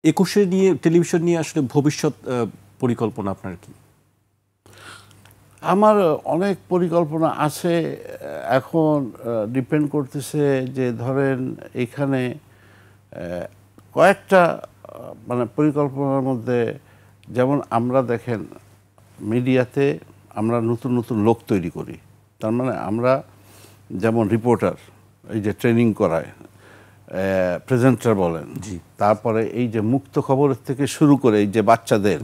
একুশে নিয়ে টেলিভিশন নিয়ে আসলে ভবিষ্যৎ পরিকল্পনা আপনার কি? আমার অনেক পরিকল্পনা আছে। এখন ডিপেন্ড করতেছে যে ধরেন এখানে কয়েকটা মানে পরিকল্পনার মধ্যে, যেমন আমরা দেখেন মিডিয়াতে আমরা নতুন নতুন লোক তৈরি করি। তার মানে আমরা যেমন রিপোর্টার, এই যে ট্রেনিং করায়, প্রেজেন্টার বলেন, তারপরে এই যে মুক্ত খবরের থেকে শুরু করে এই যে বাচ্চাদের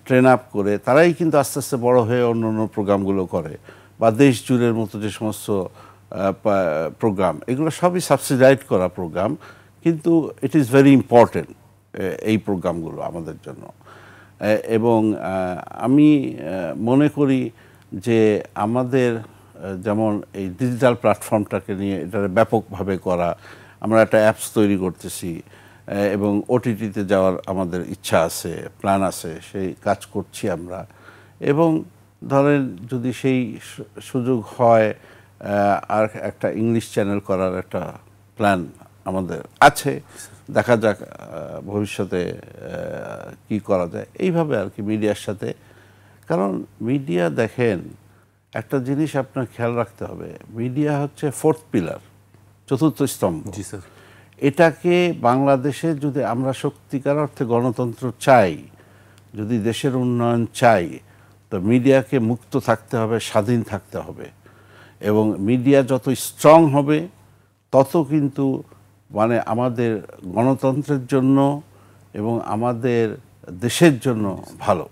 ট্রেন আপ করে তারাই কিন্তু আস্তে আস্তে বড় হয়ে অন্য অন্য প্রোগ্রামগুলো করে, বা দেশ জুড়ের মতো যে সমস্ত প্রোগ্রাম, এগুলো সবই সাবসিডাইজ করা প্রোগ্রাম, কিন্তু ইট ইজ ভেরি ইম্পর্টেন্ট এই প্রোগ্রামগুলো আমাদের জন্য। এবং আমি মনে করি যে আমাদের যেমন এই ডিজিটাল প্ল্যাটফর্মটাকে নিয়ে এটা ব্যাপকভাবে করা, আমরা একটা অ্যাপস তৈরি করতেছি এবং ওটিটিতে যাওয়ার আমাদের ইচ্ছা আছে, প্ল্যান আছে, সেই কাজ করছি আমরা। এবং ধরেন যদি সেই সুযোগ হয়, আর একটা ইংলিশ চ্যানেল করার একটা প্ল্যান আমাদের আছে। দেখা যাক ভবিষ্যতে কি করা যায় এইভাবে আর কি মিডিয়ার সাথে। কারণ মিডিয়া দেখেন একটা জিনিস আপনার খেয়াল রাখতে হবে, মিডিয়া হচ্ছে ফোর্থ পিলার, চতুর্থ স্তম্ভ। জি স্যার। এটাকে বাংলাদেশে যদি আমরা সত্যিকার অর্থে গণতন্ত্র চাই, যদি দেশের উন্নয়ন চাই, তো মিডিয়াকে মুক্ত থাকতে হবে, স্বাধীন থাকতে হবে। এবং মিডিয়া যত স্ট্রং হবে তত কিন্তু মানে আমাদের গণতন্ত্রের জন্য এবং আমাদের দেশের জন্য ভালো।